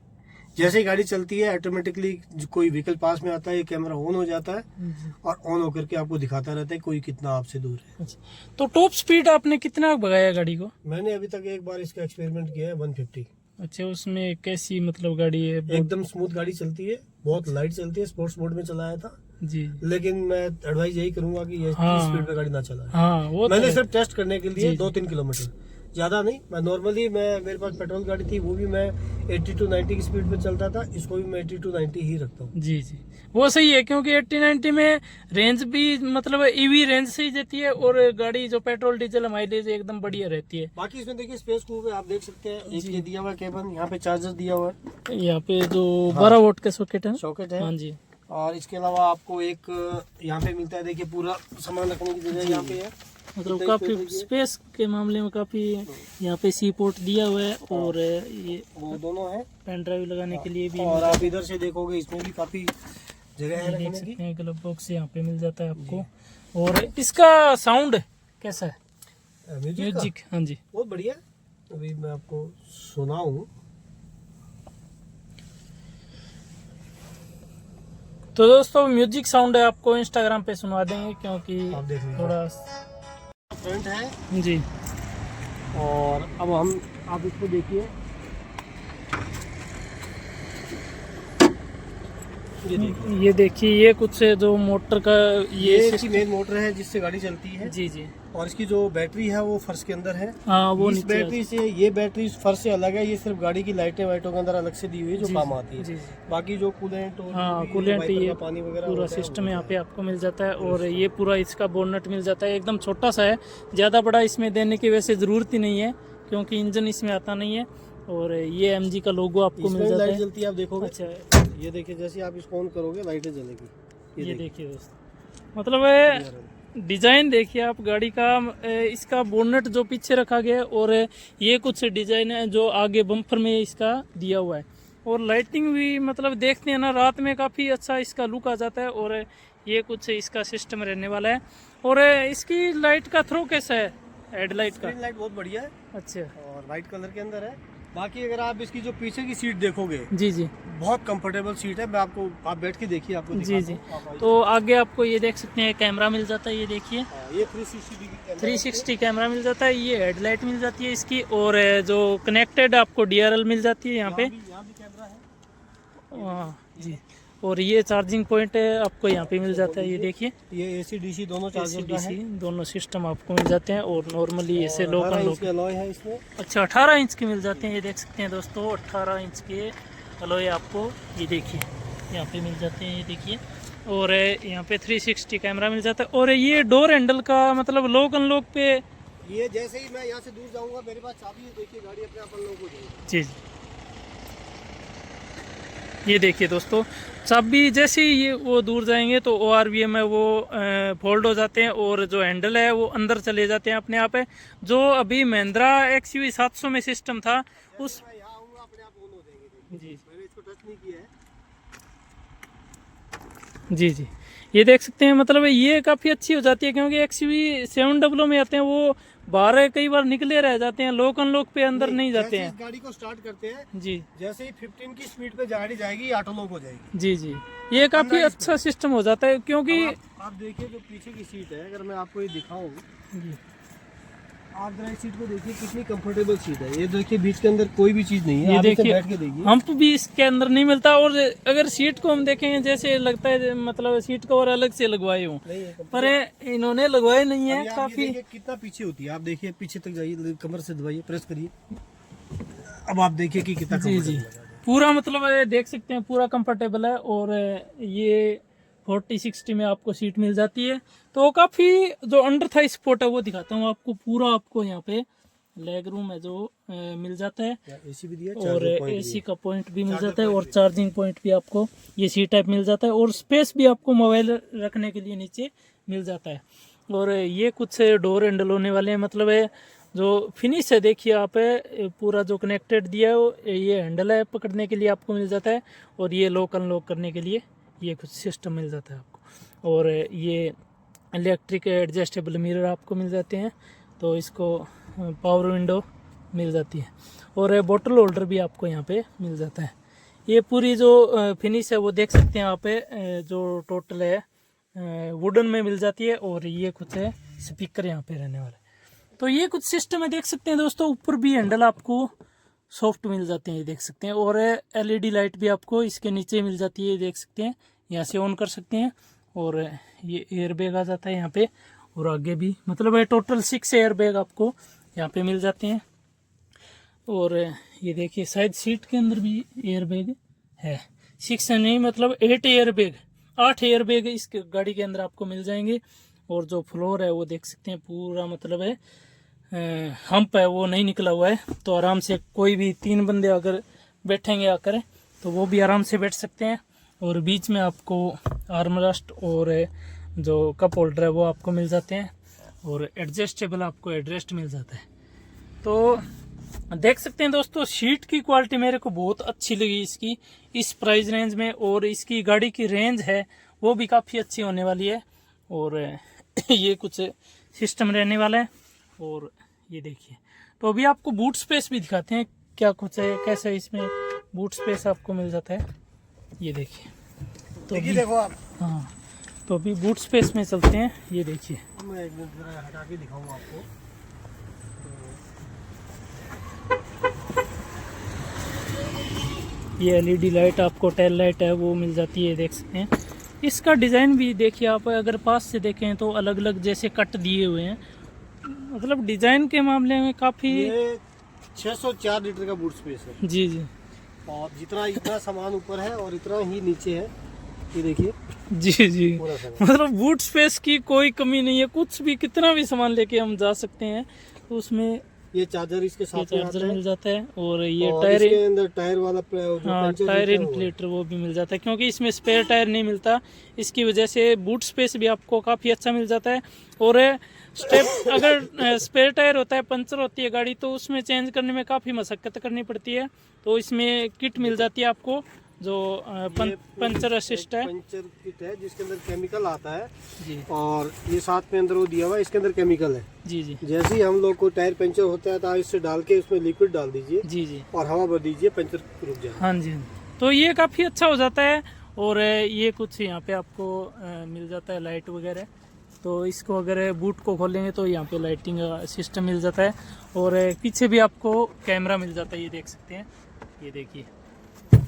A: जैसे ही गाड़ी चलती है ऑटोमेटिकली कोई व्हीकल पास में आता है, ये कैमरा ऑन हो जाता है
B: जी।
A: और ऑन होकर के आपको दिखाता रहता है कोई कितना आपसे दूर है।
B: अच्छा, तो टॉप स्पीड आपने कितना भगाया गाड़ी को?
A: मैंने अभी तक एक बार इसका एक्सपेरिमेंट किया है 150।
B: अच्छा, उसमें कैसी मतलब गाड़ी है?
A: एकदम स्मूथ गाड़ी चलती है, बहुत लाइट चलती है। स्पोर्ट्स मोड में चलाया था,
B: जी।
A: लेकिन मैं एडवाइस यही करूंगा कि ये
B: हाँ।
A: स्पीड पे गाड़ी ना चलाए।
B: हाँ, वो तो
A: मैंने
B: है।
A: सिर्फ टेस्ट करने के लिए
B: जी।
A: 2-3 किलोमीटर, ज्यादा नहीं। मैं नॉर्मली मेरे पास पेट्रोल गाड़ी थी, वो भी मैं 80 to 90 की स्पीड पे चलता था। इसको भी मैं 80 to 90 ही रखता हूँ।
B: जी जी, वो सही है क्योंकि 80-90 में रेंज भी मतलब ईवी रेंज सही देती है और गाड़ी जो पेट्रोल डीजल माइलेज एकदम बढ़िया रहती है।
A: बाकी इसमें देखिए स्पेस कूप है, आप देख सकते हैं। एक
B: जी।
A: ये दिया हुआ है केबल, यहाँ पे चार्जर दिया हुआ है,
B: यहाँ पे जो 12 वोल्ट का सॉकेट है।
A: सॉकेट है।
B: हाँ जी।
A: और इसके अलावा आपको एक यहाँ पे मिलता है, देखिए पूरा सामान रखने की जगह यहाँ पे है।
B: मतलब
A: इतना
B: काफी
A: space देखिए।
B: स्पेस के मामले में काफी यहाँ पे सी पोर्ट दिया हुआ है और ये
A: वो दोनों है।
B: पेन ड्राइव लगाने के लिए भी
A: और आप इधर से देखोगे इसमें भी काफी जगह है
B: देख
A: रखने की।
B: सकते हैं। ग्लव बॉक्स यहाँ पे मिल जाता है आपको। और इसका साउंड कैसा है? म्यूजिक, हाँ जी।
A: बहुत बढ़िया। अभी मैं आपको सुनाऊं।
B: तो दोस्तों म्यूजिक साउंड है, आपको इंस्टाग्राम पे सुनवा देंगे क्योंकि
A: आप देख लीजिए।
B: थोड़ा
A: फ्रंट है
B: जी।
A: और अब आप इसको देखिए,
B: ये देखिए, ये कुछ जो मोटर का
A: ये
B: ये
A: इसकी मेन मोटर है जिससे गाड़ी चलती है।
B: जी जी।
A: और इसकी जो बैटरी है वो फर्श के अंदर है।
B: हाँ, वो
A: इस
B: नीचे
A: बैटरी से, ये बैटरी फर्श से अलग है। ये सिर्फ गाड़ी की लाइटें वाइटों के अंदर अलग से दी हुई है जो
B: जी,
A: काम आती है।
B: जी, जी।
A: बाकी जो कूलेंट और
B: हाँ,
A: जो भी
B: कूलेंट
A: वाइपर
B: ये
A: का पानी वगैरह
B: पूरा
A: होता है,
B: सिस्टम यहाँ पे आपको मिल जाता है। और ये पूरा इसका बोनट मिल जाता है, एकदम छोटा सा है, ज़्यादा बड़ा इसमें देने की वैसे ज़रूरत ही नहीं है क्योंकि इंजन इसमें आता नहीं है। और ये MG का लोगो आपको मिल
A: इसमें
B: जाता
A: लाइट
B: है।
A: जलती है, आप देखोगे।
B: अच्छा,
A: ये देखिए, जैसे आप इसको ऑन करोगे लाइटें जलेगी।
B: ये देखिए दोस्तों, मतलब डिजाइन देखिए आप गाड़ी का। इसका बोनट जो पीछे रखा गया है और ये कुछ डिजाइन है जो आगे बम्पर में इसका दिया हुआ है। और लाइटिंग भी मतलब देखते हैं ना, रात में काफ़ी अच्छा इसका लुक आ जाता है। और ये कुछ इसका सिस्टम रहने वाला है। और इसकी लाइट का थ्रो कैसा है? हेडलाइट का
A: स्क्रीन लाइट बहुत बढ़िया है
B: अच्छा।
A: और वाइट कलर के अंदर है। बाकी अगर आप इसकी जो पीछे की सीट देखोगे,
B: जी जी
A: बहुत कंफर्टेबल सीट है। मैं आपको, आप बैठ के देखिए, आपको
B: जी
A: दिखाता
B: जी।
A: हूं। आप आइए।
B: तो आगे आपको ये देख सकते हैं कैमरा मिल जाता है, ये देखिए
A: हाँ, ये 360 डिग्री कैमरा है।
B: 360 कैमरा मिल जाता है। ये हेडलाइट मिल जाती है इसकी। और जो कनेक्टेड आपको DRL मिल जाती है यहाँ पे।
A: यहाँ भी कैमरा है।
B: हाँ जी। और ये चार्जिंग पॉइंट आपको यहाँ पे मिल जाता है, ये देखिए।
A: ये AC DC दोनों चार्जर का है।
B: AC दोनों सिस्टम आपको मिल जाते हैं। और नॉर्मली ऐसे लोग
A: 18 इंच के अलॉय है इसमें।
B: अच्छा 18 इंच के मिल जाते हैं, ये देख सकते हैं दोस्तों। 18 इंच के अलॉय आपको ये देखिए यहाँ पे मिल जाते हैं, ये देखिए। और यहाँ पे 360 कैमरा मिल जाता है। और ये डोर हैंडल का मतलब लॉक अनलॉक पे,
A: ये जैसे ही मैं यहाँ से दूर जाऊंगा, मेरे पास चाबी है, देखिए गाड़ी अपने आप अनलॉक हो जाएगी।
B: जी ये देखिए दोस्तों, चाबी जैसे ही ये वो दूर जाएंगे तो ORVM है वो फोल्ड हो जाते हैं और जो हैंडल है वो अंदर चले जाते हैं अपने आप है। जो अभी महिंद्रा XUV 700 में सिस्टम था उस
A: मैं यहाँ आऊंगा, अपने आप ऑन हो जाएंगे।
B: जी
A: मैंने इसको टच नहीं किया है।
B: जी जी, ये देख सकते हैं। मतलब ये काफ़ी अच्छी हो जाती है क्योंकि XUV 700 में आते हैं वो बाहर कई बार निकले रह जाते हैं, लोक अनलॉक पे अंदर नहीं जाते
A: जैसे
B: हैं।
A: इस गाड़ी को स्टार्ट करते हैं,
B: जी
A: जैसे ही 15 की स्पीड पे गाड़ी जाएगी, ऑटो लॉक हो जाएगी।
B: जी जी, ये काफ़ी अच्छा सिस्टम हो जाता है क्योंकि
A: आप देखिए जो पीछे की सीट है, अगर मैं आपको ये दिखाऊं,
B: जी
A: आप जरा इस सीट को देखिए, कितनी कंफर्टेबल सीट है। ये देखिए बीच के अंदर कोई भी चीज नहीं है।
B: ये
A: आप इसे
B: देखिए,
A: बैठ के देखिए।
B: हम्प भी इसके अंदर नहीं मिलता। और अगर सीट को हम देखेंगे जैसे लगता है मतलब सीट कवर अलग से लगवाए हूँ,
A: नहीं है
B: पर इन्होंने लगवाए नहीं है।
A: अब आप ये
B: काफी
A: देखिए कितना पीछे होती है। आप देखिए पीछे तक जाइए, कमर से दबाइए, प्रेस करिए। अब आप देखिए कि कितना
B: जी जी,
A: comfortable है।
B: पूरा मतलब देख सकते हैं पूरा कंफर्टेबल है। और ये 40-60 में आपको सीट मिल जाती है। तो काफी जो अंडर थाई स्पोर्ट है वो दिखाता हूँ आपको। पूरा आपको यहाँ पे लेग रूम है जो मिल जाता है।
A: AC भी दिया,
B: और
A: charging point
B: AC
A: भी
B: का पॉइंट भी मिल जाता है और चार्जिंग पॉइंट भी आपको ये सी टाइप मिल जाता है। और स्पेस भी आपको मोबाइल रखने के लिए नीचे मिल जाता है। और ये कुछ डोर हैंडल होने वाले हैं, मतलब है जो फिनिश है देखिए आप, पूरा जो कनेक्टेड दिया है वो ये हैंडल है पकड़ने के लिए आपको मिल जाता है, और ये लॉक अनलॉक करने के लिए ये कुछ सिस्टम मिल जाता है आपको, और ये इलेक्ट्रिक एडजस्टेबल मिरर आपको मिल जाते हैं, तो इसको पावर विंडो मिल जाती है, और बोतल होल्डर भी आपको यहाँ पे मिल जाता है। ये पूरी जो फिनिश है वो देख सकते हैं आप, जो टोटल है वुडन में मिल जाती है, और ये कुछ है स्पीकर यहाँ पे रहने वाले। तो ये कुछ सिस्टम है देख सकते हैं दोस्तों। ऊपर भी हैंडल आपको सॉफ्ट मिल जाते हैं, ये देख सकते हैं, और एलईडी लाइट भी आपको इसके नीचे मिल जाती है, ये देख सकते हैं, यहाँ से ऑन कर सकते हैं, और ये एयर बैग आ जाता है यहाँ पे, और आगे भी मतलब है टोटल 6 एयर बैग आपको यहाँ पे मिल जाते हैं। और ये देखिए शायद सीट के अंदर भी एयर बैग है, 6 नहीं मतलब 8 एयर बैग, 8 एयर बैग इस गाड़ी के अंदर आपको मिल जाएंगे। और जो फ्लोर है वो देख सकते हैं पूरा मतलब है हम्प है वो नहीं निकला हुआ है, तो आराम से कोई भी 3 बंदे अगर बैठेंगे आकर तो वो भी आराम से बैठ सकते हैं। और बीच में आपको आर्मरेस्ट और जो कप होल्डर है वो आपको मिल जाते हैं, और एडजस्टेबल आपको एडरेस्ट मिल जाता है। तो देख सकते हैं दोस्तों, सीट की क्वालिटी मेरे को बहुत अच्छी लगी इसकी इस प्राइस रेंज में, और इसकी गाड़ी की रेंज है वो भी काफ़ी अच्छी होने वाली है। और ये कुछ सिस्टम रहने वाला है, और ये देखिए। तो अभी आपको बूट स्पेस भी दिखाते हैं क्या कुछ है, कैसे इसमें बूट स्पेस आपको मिल जाता है, ये देखिए। तो
A: देखिए देखो आप,
B: हाँ, तो अभी बूट स्पेस में चलते हैं, ये देखिए।
A: मैं एक मिनट जरा हटा के दिखाऊंगा आपको।
B: ये एलईडी लाइट आपको टेल लाइट है वो मिल जाती है, देख सकते हैं। इसका डिज़ाइन भी देखिए आप, अगर पास से देखें तो अलग अलग जैसे कट दिए हुए हैं, मतलब डिज़ाइन के मामले में काफ़ी।
A: ये 604 लीटर का बूट स्पेस है
B: जी जी,
A: और जितना इतना सामान ऊपर है और इतना ही नीचे है, ये देखिए
B: जी जी,
A: पूरा सामान।
B: मतलब बूट स्पेस की कोई कमी नहीं है, कुछ भी कितना भी सामान लेके हम जा सकते हैं। तो उसमें
A: ये चार्जर इसके
B: ये
A: साथ में
B: चार्जर
A: आता है,
B: मिल जाता है, और ये
A: और
B: टायर,
A: इसके अंदर टायर वाला जो
B: हाँ
A: पंचर
B: टायर
A: होता है वो है।
B: इन्फ्लेटर वो भी मिल जाता है, क्योंकि इसमें स्पेयर टायर नहीं मिलता, इसकी वजह से बूट स्पेस भी आपको काफ़ी अच्छा मिल जाता है। और स्टेप अगर स्पेयर टायर होता है, पंचर होती है गाड़ी, तो उसमें चेंज करने में काफ़ी मशक्क़त करनी पड़ती है, तो इसमें किट मिल जाती है आपको जो पंचर असिस्ट है,
A: पंचर किट है जिसके अंदर केमिकल आता है
B: जी।
A: और ये साथ में अंदर वो दिया हुआ है, इसके अंदर केमिकल है।
B: जी जी
A: जैसे ही हम लोग को टायर पंचर होता है तो आप इससे डाल के उसमें लिक्विड डाल दीजिए
B: जी जी,
A: और हवा भर दीजिए, पंचर रुक जाए।
B: हाँ जी। तो ये काफ़ी अच्छा हो जाता है। और ये कुछ यहाँ पे आपको मिल जाता है लाइट वगैरह, तो इसको अगर बूट को खोलेंगे तो यहाँ पे लाइटिंग सिस्टम मिल जाता है, और पीछे भी आपको कैमरा मिल जाता है, ये देख सकते हैं, ये देखिए।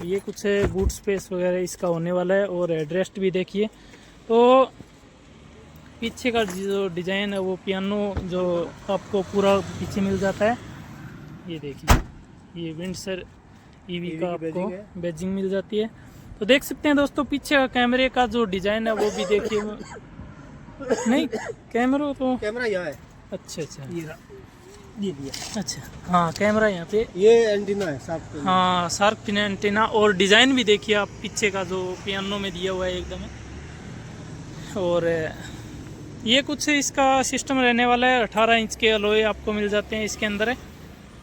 B: ये कुछ बूट स्पेस वगैरह इसका होने वाला है, और एड्रेस्ट भी देखिए। तो पीछे का जो डिज़ाइन है वो पियानो जो आपको पूरा पीछे मिल जाता है, ये देखिए। ये विंडसर ईवी का आपको बैजिंग मिल जाती है। तो देख सकते हैं दोस्तों, पीछे का कैमरे का जो डिज़ाइन है वो भी देखिए। नहीं कैमरा तो
A: कैमरा यहाँ है,
B: अच्छा अच्छा,
A: ये दिया।
B: अच्छा हाँ, कैमरा यहाँ पे,
A: ये एंटीना है साफ।
B: हाँ शार्क फिन एंटीना। और डिज़ाइन भी देखिए आप, पीछे का जो पियानो में दिया हुआ है एकदम। और ये कुछ इसका सिस्टम रहने वाला है, 18 इंच के अलॉय आपको मिल जाते हैं इसके अंदर है,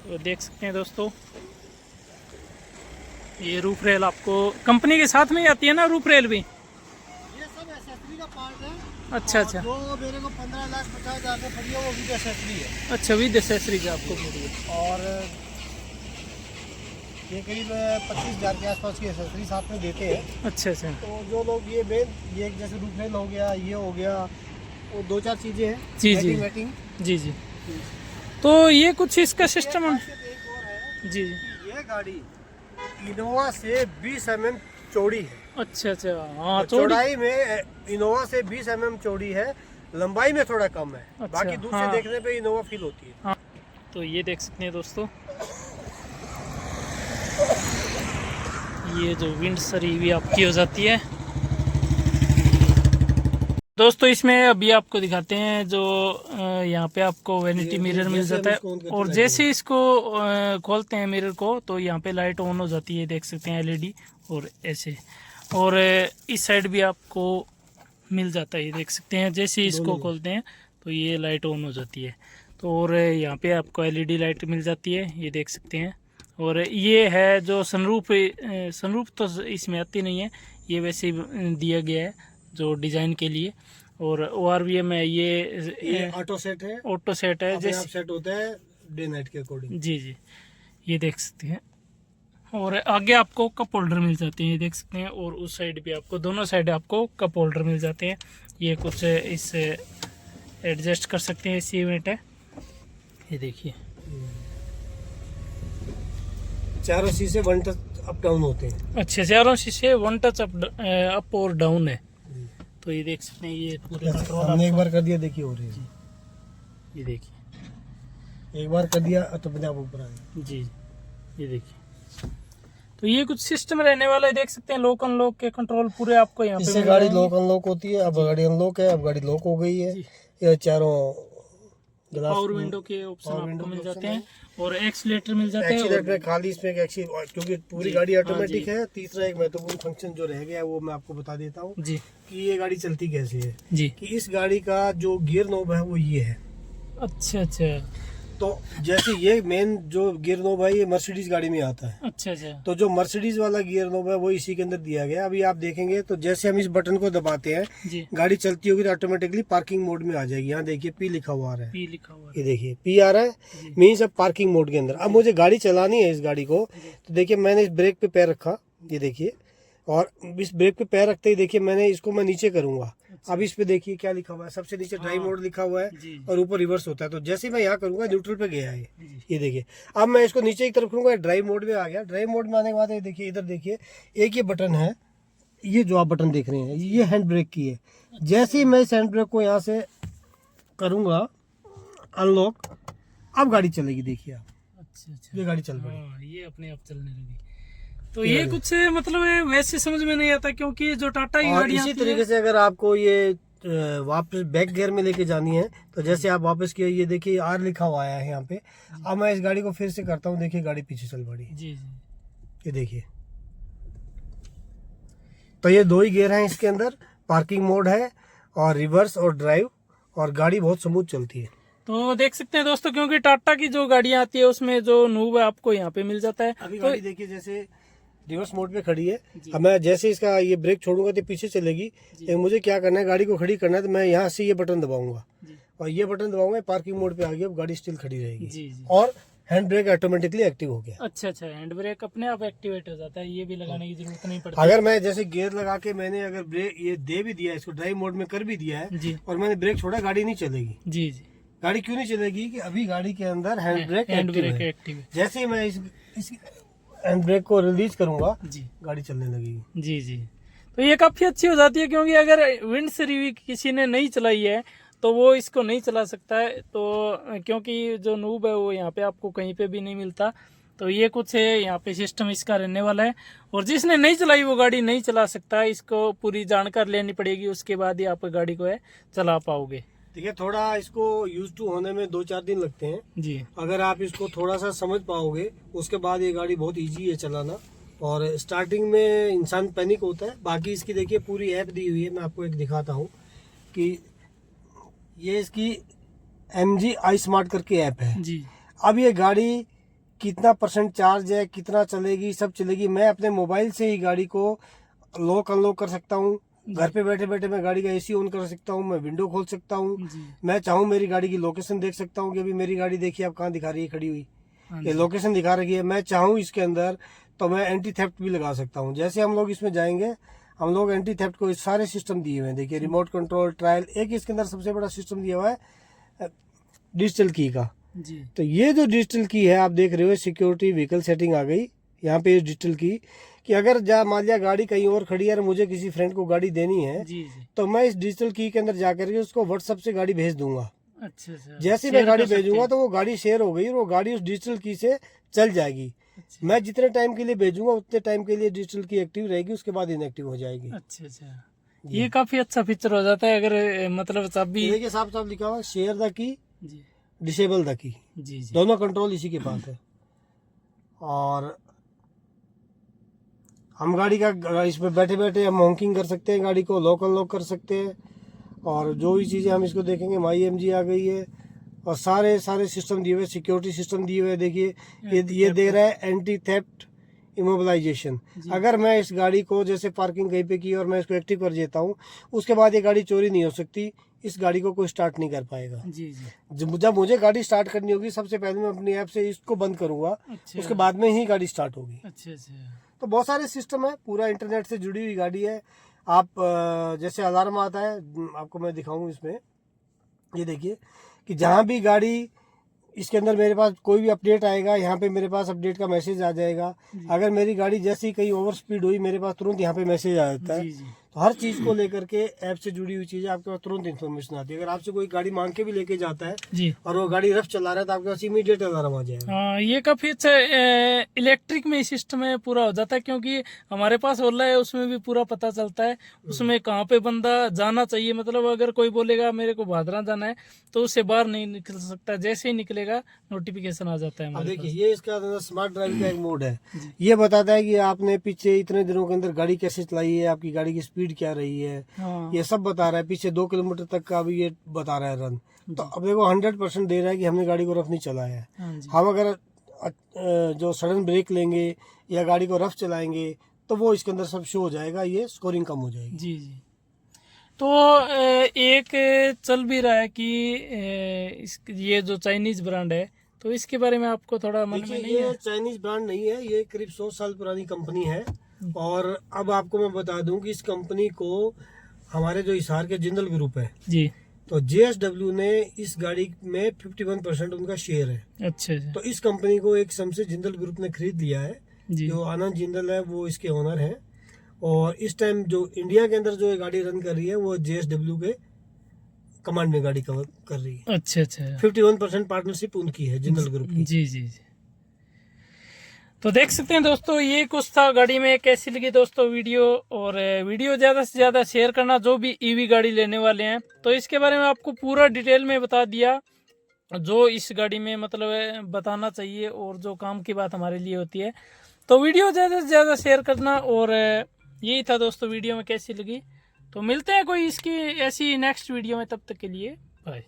B: तो देख सकते हैं दोस्तों। ये रूफ रेल आपको कंपनी के साथ में ही आती है ना, रूफ रेल भी।
A: ये सब एक्सेसरी का पार्ट है।
B: अच्छा अच्छा,
A: जो मेरे को 15,50,000 में पड़ी है वो भी एक्सेसरी है।
B: अच्छा विद एक्सेसरीज आपको मिली है।
A: और ये करीब 25,000 के आसपास की एक्सेसरी साथ में देते हैं।
B: अच्छा अच्छा,
A: तो जो लोग ये जैसे रूफ रेल हो गया, ये हो गया, वो 2-4 चीज़ें हैं।
B: जी जी
A: वेटिंग।
B: जी जी। तो ये कुछ इसका सिस्टम
A: एक और है
B: जी जी,
A: कि ये गाड़ी इनोवा से 20 mm चौड़ी है।
B: अच्छा अच्छा, हाँ
A: चौड़ाई में इनोवा से 20 mm चौड़ी है, लंबाई में थोड़ा कम है।
B: अच्छा,
A: बाकी दूर
B: हाँ।
A: से देखने पे इनोवा फील होती है।
B: हाँ। तो ये देख सकते हैं दोस्तों, ये जो विंडसर ईवी आपकी हो जाती है। दोस्तों इसमें अभी आपको दिखाते हैं जो यहाँ पे आपको वैनिटी मिरर मिल जाता है, और जैसे ही इसको खोलते हैं मिरर को तो यहाँ पे लाइट ऑन हो जाती है, देख सकते हैं एलईडी, और ऐसे। और इस साइड भी आपको मिल जाता है, ये देख सकते हैं, जैसे ही इसको खोलते हैं तो ये लाइट ऑन हो जाती है। तो और यहाँ पे आपको एलईडी लाइट मिल जाती है, ये देख सकते हैं। और ये है जो सनरूफ तो इसमें आती नहीं है, ये वैसे ही दिया गया है जो डिज़ाइन के लिए। और ORVM है, ये
A: ऑटो सेट है,
B: ऑटो सेट है,
A: जैसे सेट होता है डे नाइट के अकॉर्डिंग।
B: जी जी, ये देख सकते हैं। और आगे आपको कप होल्डर मिल जाते हैं, ये देख सकते हैं। और उस साइड भी आपको, दोनों साइड आपको कप होल्डर मिल जाते हैं। ये कुछ इससे एडजस्ट कर सकते हैं, इसी इवेंट है, ये देखिए।
A: चारों शीशे वन टच अप डाउन होते हैं।
B: अच्छा, चारों शीशे वन टच अप और डाउन है। तो ये देख सकते हैं, ये पूरे कंट्रोल
A: हमने एक बार कर दिया, देखिए हो रही है।
B: ये देखिए,
A: एक बार कर दिया तो अपने आप ऊपर आएगा।
B: जी, ये देखिए। तो ये कुछ सिस्टम रहने वाला है, देख सकते हैं। लॉक अनलॉक के कंट्रोल पूरे आपको यहाँ पे
A: इससे गाड़ी लॉक अनलॉक होती है। अब गाड़ी अनलॉक है, अब गाड़ी लॉक हो गई है। ये चारों ग्लास
B: पावर विंडो के ऑप्शन आपको मिल जाते हैं। और एक्सीलेटर मिल जाते हैं।
A: एक्सीलेटर खाली इसमें क्योंकि पूरी गाड़ी ऑटोमेटिक है। तीसरा एक महत्वपूर्ण फंक्शन जो रह गया है वो मैं आपको बता देता हूँ
B: जी,
A: कि ये गाड़ी चलती कैसे है
B: जी।
A: कि इस गाड़ी का जो गियर नोब है वो ये है।
B: अच्छा अच्छा,
A: तो जैसे ये मेन जो गियर नोब है ये मर्सिडीज गाड़ी में आता है।
B: अच्छा अच्छा,
A: तो जो मर्सिडीज वाला गियर नोब है वो इसी के अंदर दिया गया है। अभी आप देखेंगे तो जैसे हम इस बटन को दबाते हैं,
B: जी,
A: गाड़ी चलती होगी तो ऑटोमेटिकली पार्किंग मोड में आ जाएगी। यहाँ देखिए पी लिखा हुआ आ रहा है,
B: पी लिखा हुआ
A: ये देखिए पी आ रहा है, मीन्स अब पार्किंग मोड के अंदर। अब मुझे गाड़ी चलानी है इस गाड़ी को, तो देखिए मैंने इस ब्रेक पे पैर रखा, ये देखिए। और इस ब्रेक पे पैर रखते ही देखिए मैं नीचे करूंगा। अब इस पे देखिए क्या लिखा हुआ है, सबसे नीचे ड्राइव मोड लिखा हुआ है
B: जी,
A: और ऊपर रिवर्स होता है। तो जैसे ही मैं यहाँ करूंगा न्यूट्रल पे गया है, ये देखिए। अब मैं इसको नीचे की तरफ करूंगा, ड्राइव मोड में आ गया। ड्राइव मोड में आने के बाद ये देखिए, इधर देखिए एक ये बटन है, ये जो आप बटन देख रहे हैं ये हैंड ब्रेक की है। जैसे ही मैं इस हैंड ब्रेक को यहाँ से करूंगा अनलॉक, अब गाड़ी चलेगी, देखिए आप।
B: अच्छा अच्छा,
A: ये गाड़ी चल पड़ी।
B: हाँ, ये अपने आप चलने लगी। तो ये कुछ मतलब वैसे समझ में नहीं आता, क्योंकि जो टाटा की
A: और
B: गाड़ी
A: इसी तरीके से अगर आपको ये वापस बैक गियर में लेके जानी है तो जैसे आप वापस किए, ये देखिए आर लिखा हुआ है यहाँ पे। अब मैं इस गाड़ी को फिर से करता हूँ, देखिए गाड़ी पीछे चल पड़ी,
B: जी जी,
A: ये देखिए। तो ये दो ही गियर हैं इसके अंदर, पार्किंग मोड है और रिवर्स और ड्राइव, और गाड़ी बहुत स्मूथ चलती है।
B: तो देख सकते हैं दोस्तों, क्योंकि टाटा की जो गाड़ियां आती है उसमें जो नूब है आपको यहाँ पे मिल जाता है।
A: अभी
B: तो
A: गाड़ी देखिए जैसे रिवर्स मोड पे खड़ी है। अब मैं जैसे इसका ये ब्रेक छोड़ूंगा तो पीछे चलेगी। मुझे क्या करना है, गाड़ी को खड़ी करना है, तो मैं यहाँ से ये बटन दबाऊंगा और ये बटन दबाऊंगा, पार्किंग मोड पे आ गई। अब गाड़ी स्टिल खड़ी रहेगी
B: जी जी,
A: और हैंड ब्रेक ऑटोमेटिकली एक्टिव हो गया।
B: अच्छा अच्छा, हैंड ब्रेक अपने आप एक्टिवेट हो जाता है, ये भी लगाने की जरूरत नहीं पड़ती।
A: अगर मैं जैसे गियर लगा के मैंने अगर ब्रेक ये दे भी दिया, इसको ड्राइव मोड में कर भी दिया है
B: जी,
A: और मैंने ब्रेक छोड़ा, गाड़ी नहीं चलेगी।
B: जी जी,
A: गाड़ी क्यों नहीं चलेगी कि अभी गाड़ी के अंदर हैंड ब्रेक
B: एक्टिव है।
A: जैसे ही मैं इस हैंड ब्रेक को रिलीज करूंगा,
B: जी,
A: गाड़ी चलने लगेगी।
B: जी जी। तो ये काफी अच्छी हो जाती है, क्योंकि अगर विंड सीरीज किसी ने नहीं चलाई है तो वो इसको नहीं चला सकता है। तो क्योंकि जो नूब है वो यहाँ पे आपको कहीं पे भी नहीं मिलता। तो ये कुछ है यहाँ पे सिस्टम इसका रहने वाला है। और जिसने नहीं चलाई वो गाड़ी नहीं चला सकता, इसको पूरी जानकारी लेनी पड़ेगी, उसके बाद ही आप गाड़ी को है चला पाओगे।
A: देखिए थोड़ा इसको यूज टू होने में 2-4 दिन लगते हैं
B: जी,
A: अगर आप इसको थोड़ा सा समझ पाओगे, उसके बाद ये गाड़ी बहुत इजी है चलाना। और स्टार्टिंग में इंसान पैनिक होता है। बाकी इसकी देखिए पूरी ऐप दी हुई है, मैं आपको एक दिखाता हूँ कि ये इसकी MG iSmart करके ऐप है
B: जी।
A: अब ये गाड़ी कितना % चार्ज है, कितना चलेगी, सब चलेगी। मैं अपने मोबाइल से ही गाड़ी को लॉक अनलॉक कर सकता हूँ। घर पे बैठे बैठे मैं गाड़ी का AC ऑन कर सकता हूँ, मैं विंडो खोल सकता हूँ। मैं चाहूँ मेरी गाड़ी की लोकेशन देख सकता हूँ कि अभी मेरी गाड़ी देखिए आप कहाँ दिखा रही है खड़ी हुई, ये लोकेशन दिखा रही है। मैं चाहूँ इसके अंदर तो मैं एंटी थेफ्ट भी लगा सकता हूँ। जैसे हम लोग इसमें जाएंगे, हम लोग एंटी थेफ्ट को सारे सिस्टम दिए हुए हैं। देखिए रिमोट कंट्रोल, ट्रायल, एक इसके अंदर सबसे बड़ा सिस्टम दिया हुआ है डिजिटल की का।
B: जी,
A: तो ये जो डिजिटल की है आप देख रहे हो, सिक्योरिटी व्हीकल सेटिंग आ गई यहाँ पे डिजिटल की, कि अगर मान लिया गाड़ी कहीं और खड़ी है और मुझे किसी फ्रेंड को गाड़ी देनी है,
B: जी, जी।
A: तो मैं इस डिजिटल की के अंदर जाकर के उसको व्हाट्सएप से गाड़ी भेज दूंगा।
B: अच्छा अच्छा,
A: जैसे मैं गाड़ी भेजूंगा तो वो गाड़ी शेयर हो गई और वो गाड़ी उस डिजिटल की से चल जाएगी।
B: अच्छा।
A: मैं जितने टाइम के लिए भेजूंगा उतने टाइम के लिए डिजिटल की एक्टिव रहेगी, उसके बाद इनएक्टिव हो जाएगी।
B: अच्छा अच्छा, ये काफी अच्छा फीचर हो जाता है। अगर मतलब चाबी
A: देखिए साफ साफ लिखा हुआ share the key,
B: ji,
A: disable the key,
B: जी जी,
A: दोनों कंट्रोल इसी के पास है। और हम गाड़ी का इसमें बैठे बैठे हम हॉकिंग कर सकते हैं, गाड़ी को लॉक अनलॉक कर सकते हैं। और जो भी चीज़ें हम इसको देखेंगे, माई MG आ गई है, और सारे सिस्टम दिए हुए, सिक्योरिटी सिस्टम दिए हुए। देखिए ये दे रहा है एंटी थेफ्ट इमोबिलाइजेशन। अगर मैं इस गाड़ी को जैसे पार्किंग कहीं पे की और मैं इसको एक्टिव कर देता हूँ, उसके बाद ये गाड़ी चोरी नहीं हो सकती, इस गाड़ी को कोई स्टार्ट नहीं कर पाएगा।
B: जी।
A: जब मुझे गाड़ी स्टार्ट करनी होगी, सबसे पहले मैं अपनी ऐप से इसको बंद करूंगा,
B: अच्छा।
A: उसके बाद में ही गाड़ी स्टार्ट होगी।
B: अच्छा।
A: तो बहुत सारे सिस्टम है, पूरा इंटरनेट से जुड़ी हुई गाड़ी है। आप जैसे अलार्म आता है, आपको मैं दिखाऊं इसमें, ये देखिए कि जहाँ भी गाड़ी, इसके अंदर मेरे पास कोई भी अपडेट आएगा, यहाँ पे मेरे पास अपडेट का मैसेज आ जाएगा। अगर मेरी गाड़ी जैसे ही कहीं ओवर स्पीड हुई, मेरे पास तुरंत यहाँ पे मैसेज आ जाता है। तो हर चीज को लेकर के ऐप से जुड़ी हुई चीजें आपके पास तुरंत इन्फॉर्मेशन आती है। अगर आपसे कोई गाड़ी मांग के भी लेके जाता है
B: जी,
A: और वो गाड़ी रफ चला रहा है, तो आपके पास इमीडिएट अलार्म आ जाएगा।
B: ये काफी अच्छा इलेक्ट्रिक में सिस्टम है, पूरा हो जाता है। क्योंकि हमारे पास ओला है, उसमें भी पूरा पता चलता है उसमें कहाँ पे बंदा जाना चाहिए। मतलब अगर कोई बोलेगा मेरे को भादरा जाना है, तो उससे बाहर नहीं निकल सकता, जैसे ही निकलेगा नोटिफिकेशन आ जाता है।
A: अब देखिए ये इसका स्मार्ट ड्राइव का एक मोड है। ये बताता है कि आपने पीछे इतने दिनों के अंदर गाड़ी कैसे चलाई है, आपकी गाड़ी की स्पीड क्या रही है, ये सब बता रहा है। पीछे 2 किलोमीटर तक का भी ये बता रहा है रन। तो अब देखो 100% दे रहा है कि हमने गाड़ी को रफ नहीं चलाया है। हम अगर जो सडन ब्रेक लेंगे या गाड़ी को रफ चलाएंगे, तो वो इसके अंदर सब शो हो जाएगा, ये स्कोरिंग कम हो जाएगी।
B: जी। तो एक चल भी रहा है कि ये जो चाइनीज ब्रांड है, तो इसके बारे में आपको थोड़ा मन में नहीं है?
A: ये चाइनीज ब्रांड नहीं है, ये करीब 100 साल पुरानी कंपनी है। और अब आपको मैं बता दूं कि इस कंपनी को हमारे जो हिसार के जिंदल ग्रुप है
B: जी,
A: तो JSW ने इस गाड़ी में 51% उनका शेयर है।
B: अच्छा।
A: तो इस कंपनी को एक सम से जिंदल ग्रुप ने खरीद लिया है। जो आनंद जिंदल है वो इसके ओनर है। और इस टाइम जो इंडिया के अंदर जो ये गाड़ी रन कर रही है, वो JSW के कमांड में गाड़ी कवर कर रही है।
B: अच्छा।
A: 51% पार्टनरशिप उनकी है जिंदल ग्रुप की।
B: जी। तो देख सकते हैं दोस्तों, ये कुछ था गाड़ी में। कैसी लगी दोस्तों वीडियो? और वीडियो ज़्यादा से ज़्यादा शेयर करना, जो भी ईवी गाड़ी लेने वाले हैं। तो इसके बारे में आपको पूरा डिटेल में बता दिया, जो इस गाड़ी में मतलब बताना चाहिए और जो काम की बात हमारे लिए होती है। तो वीडियो ज़्यादा से ज़्यादा शेयर करना। और यही था दोस्तों वीडियो में। कैसी लगी? तो मिलते हैं कोई इसकी ऐसी नेक्स्ट वीडियो में, तब तक के लिए बाय।